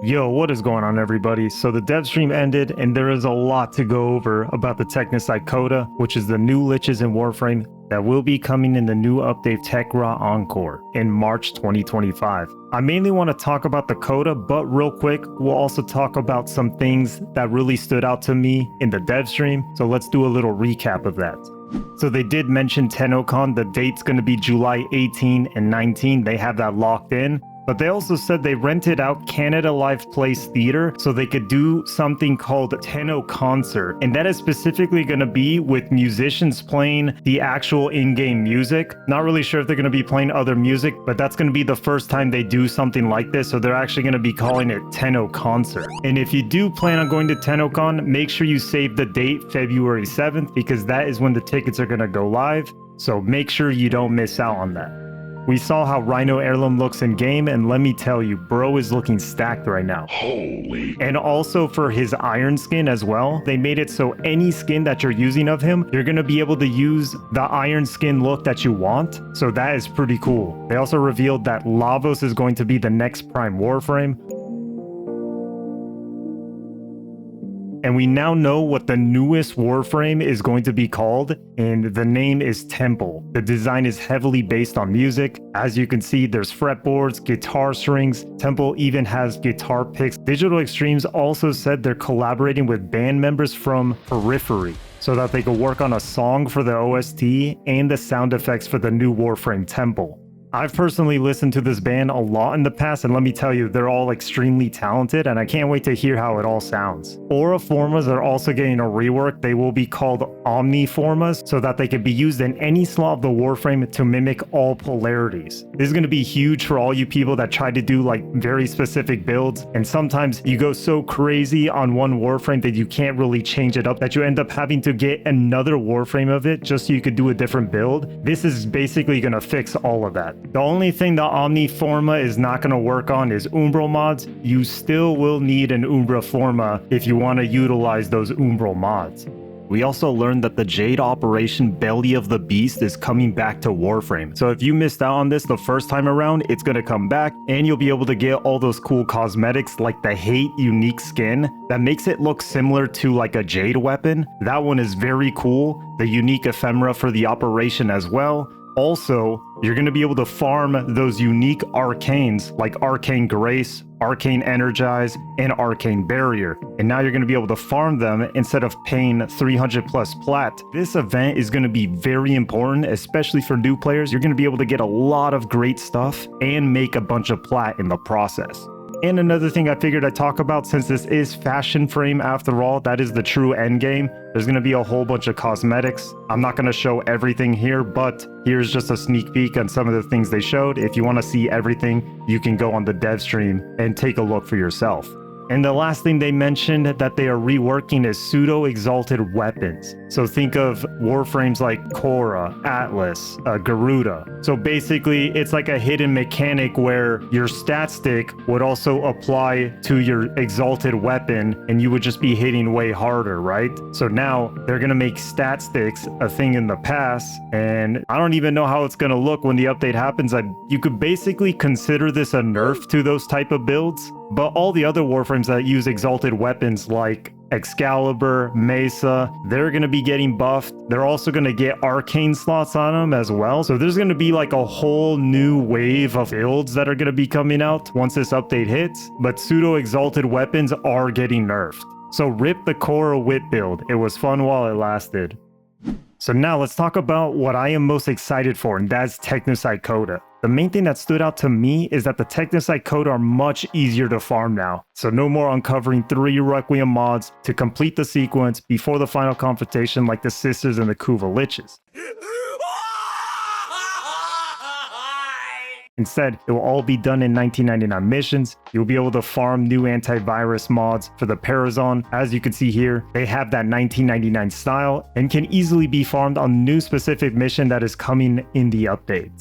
Yo, what is going on, everybody? So the dev stream ended, and there is a lot to go over about the Technocyte Coda, which is the new liches in Warframe that will be coming in the new update Tech-Ra Encore in March 2025. I mainly want to talk about the Coda, but real quick, we'll also talk about some things that really stood out to me in the dev stream, so let's do a little recap of that. So they did mention TennoCon, the date's going to be July 18 and 19, they have that locked in. But they also said they rented out Canada Live Place Theater so they could do something called Tenno Concert. And that is specifically going to be with musicians playing the actual in-game music. Not really sure if they're going to be playing other music, but that's going to be the first time they do something like this. So they're actually going to be calling it Tenno Concert. And if you do plan on going to TennoCon, make sure you save the date February 7th because that is when the tickets are going to go live. So make sure you don't miss out on that. We saw how Rhino Heirloom looks in game, and let me tell you, bro is looking stacked right now. Holy. And also for his iron skin as well, they made it so any skin that you're using of him, you're going to be able to use the iron skin look that you want. So that is pretty cool. They also revealed that Lavos is going to be the next Prime Warframe. And we now know what the newest Warframe is going to be called, and the name is Temple. The design is heavily based on music. As you can see, there's fretboards, guitar strings. Temple even has guitar picks. Digital Extremes also said they're collaborating with band members from Periphery so that they could work on a song for the OST and the sound effects for the new Warframe Temple. I've personally listened to this band a lot in the past, and let me tell you, they're all extremely talented, and I can't wait to hear how it all sounds. Aura Formas are also getting a rework. They will be called Omni Formas, so that they can be used in any slot of the Warframe to mimic all polarities. This is going to be huge for all you people that try to do like very specific builds, and sometimes you go so crazy on one Warframe that you can't really change it up, that you end up having to get another Warframe of it just so you could do a different build. This is basically going to fix all of that. The only thing the Omni Forma is not going to work on is Umbral mods. You still will need an Umbra Forma if you want to utilize those Umbral mods. We also learned that the Jade Operation Belly of the Beast is coming back to Warframe. So if you missed out on this the first time around, it's going to come back and you'll be able to get all those cool cosmetics like the Hate unique skin that makes it look similar to like a Jade weapon. That one is very cool. The unique ephemera for the operation as well. Also, you're going to be able to farm those unique arcanes like Arcane Grace, Arcane Energize, and Arcane Barrier. And now you're going to be able to farm them instead of paying 300 plus plat. This event is going to be very important, especially for new players. You're going to be able to get a lot of great stuff and make a bunch of plat in the process. And another thing I figured I'd talk about, since this is Fashion Frame after all, that is the true end game. There's going to be a whole bunch of cosmetics. I'm not going to show everything here, but here's just a sneak peek on some of the things they showed. If you want to see everything, you can go on the dev stream and take a look for yourself. And the last thing they mentioned that they are reworking is pseudo-exalted weapons. So think of Warframes like Korra, Atlas, Garuda. So basically, it's like a hidden mechanic where your stat stick would also apply to your exalted weapon, and you would just be hitting way harder, right? So now they're going to make stat sticks a thing in the past, and I don't even know how it's going to look when the update happens. You could basically consider this a nerf to those type of builds. But all the other Warframes that use exalted weapons like Excalibur, Mesa, they're going to be getting buffed. They're also going to get arcane slots on them as well. So there's going to be like a whole new wave of builds that are going to be coming out once this update hits. But pseudo-exalted weapons are getting nerfed. So rip the Korra Whip build. It was fun while it lasted. So now let's talk about what I am most excited for, and that's Technocyte Coda. The main thing that stood out to me is that the Technocyte Coda are much easier to farm now. So no more uncovering 3 Requiem mods to complete the sequence before the final confrontation like the Sisters and the Kuva Liches. Instead, it will all be done in 1999 missions. You'll be able to farm new antivirus mods for the Parazon. As you can see here, they have that 1999 style and can easily be farmed on new specific mission that is coming in the update.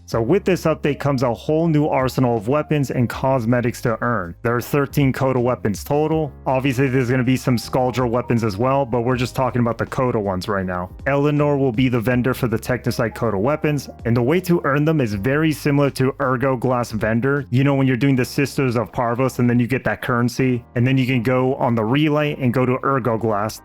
So with this update comes a whole new arsenal of weapons and cosmetics to earn. There are 13 Coda weapons total. Obviously there's going to be some Scaldra weapons as well, but we're just talking about the Coda ones right now. Eleanor will be the vendor for the Technocyte Coda weapons, and the way to earn them is very similar to Ergo Glass vendor. You know, when you're doing the Sisters of Parvos and then you get that currency, and then you can go on the relay and go to Ergo Glass.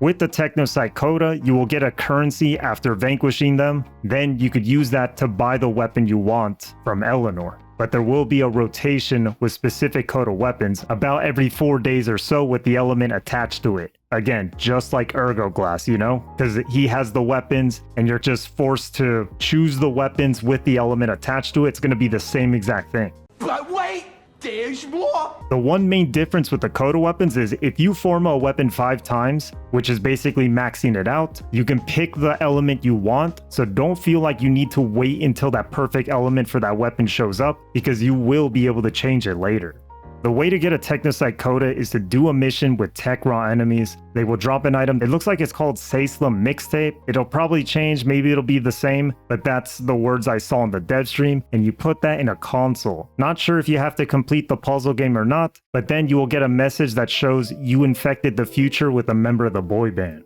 With the Technocyte Coda, you will get a currency after vanquishing them. Then you could use that to buy the weapon you want from Eleanor. But there will be a rotation with specific Coda weapons about every 4 days or so with the element attached to it. Again, just like Ergo Glass, you know? Because he has the weapons and you're just forced to choose the weapons with the element attached to it. It's going to be the same exact thing. But wait! There's more! The one main difference with the Coda weapons is if you form a weapon 5 times, which is basically maxing it out, you can pick the element you want, so don't feel like you need to wait until that perfect element for that weapon shows up, because you will be able to change it later. The way to get a Technocyte Coda is to do a mission with Tech Raw enemies. They will drop an item. It looks like it's called Saislam Mixtape. It'll probably change, maybe it'll be the same, but that's the words I saw in the dev stream, and you put that in a console. Not sure if you have to complete the puzzle game or not, but then you will get a message that shows you infected the future with a member of the boy band.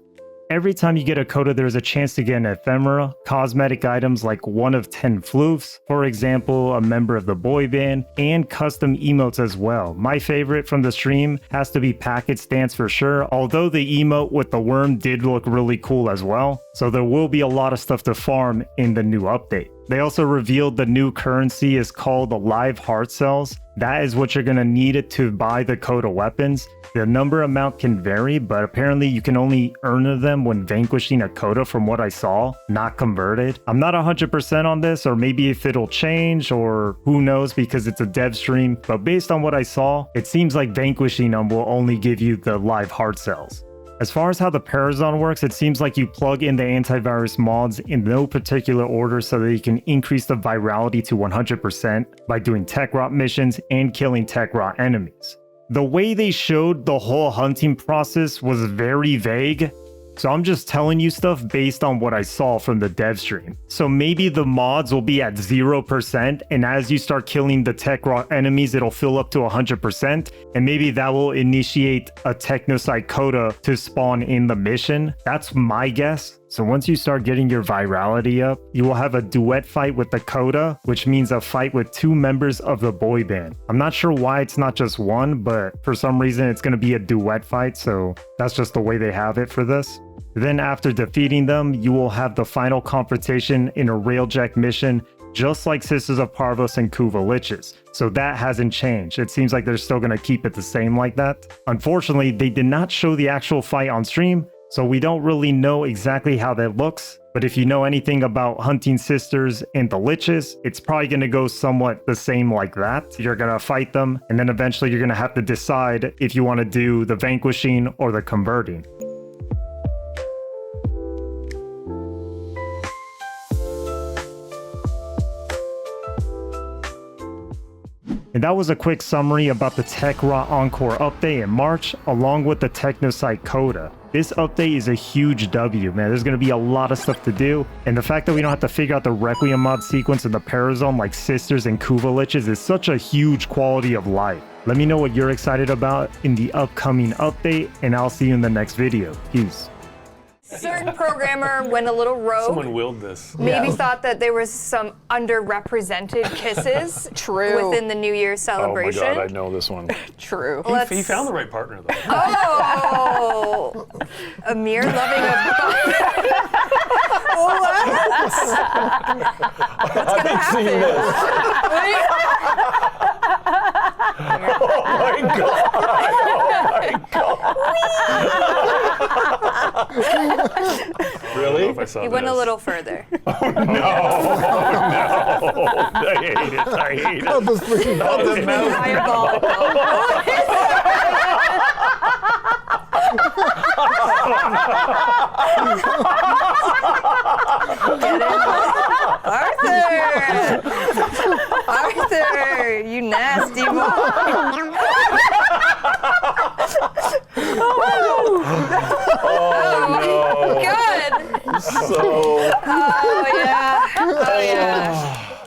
Every time you get a Coda, there's a chance to get an ephemera, cosmetic items like 1 of 10 floofs, for example, a member of the boy band, and custom emotes as well. My favorite from the stream has to be Packet Stance for sure, although the emote with the worm did look really cool as well. So there will be a lot of stuff to farm in the new update. They also revealed the new currency is called the Live Heart Cells. That is what you're going to need it to buy the Coda weapons. The number amount can vary, but apparently you can only earn them when vanquishing a Coda from what I saw, not converted. I'm not 100% on this, or maybe if it'll change, or who knows, because it's a dev stream, but based on what I saw, it seems like vanquishing them will only give you the Live Heart Cells. As far as how the Parazon works, it seems like you plug in the antivirus mods in no particular order so that you can increase the virality to 100% by doing tech rot missions and killing tech rot enemies. The way they showed the whole hunting process was very vague, so I'm just telling you stuff based on what I saw from the dev stream. So maybe the mods will be at 0%, and as you start killing the tech raw enemies, it'll fill up to 100%, and maybe that will initiate a Technocyte Coda to spawn in the mission. That's my guess. So once you start getting your virality up, you will have a duet fight with the Coda, which means a fight with 2 members of the boy band. I'm not sure why it's not just one, but for some reason it's going to be a duet fight, so that's just the way they have it for this. Then after defeating them, you will have the final confrontation in a Railjack mission, just like Sisters of Parvos and Kuva Liches. So that hasn't changed. It seems like they're still going to keep it the same like that. Unfortunately, they did not show the actual fight on stream, so we don't really know exactly how that looks. But if you know anything about hunting Sisters and the Liches, it's probably going to go somewhat the same like that. You're going to fight them, and then eventually you're going to have to decide if you want to do the vanquishing or the converting. And that was a quick summary about the Tech Raw Encore update in March, along with the Technocyte Coda. This update is a huge W, man. There's going to be a lot of stuff to do, and the fact that we don't have to figure out the Requiem mod sequence in the Parazone like Sisters and Kuva Liches is such a huge quality of life. Let me know what you're excited about in the upcoming update, and I'll see you in the next video. Peace. Certain programmer went a little rogue. Someone willed this. Maybe thought that there was some underrepresented kisses within the New Year's celebration. Oh my God, I know this one. True. He found the right partner though. Oh, Amir loving a what? What's gonna happen? Oh my God! Really? He went a little further. Oh no! I hate it. I hate it. Not the screen. Not the mouse. Arthur! Arthur, you nasty boy.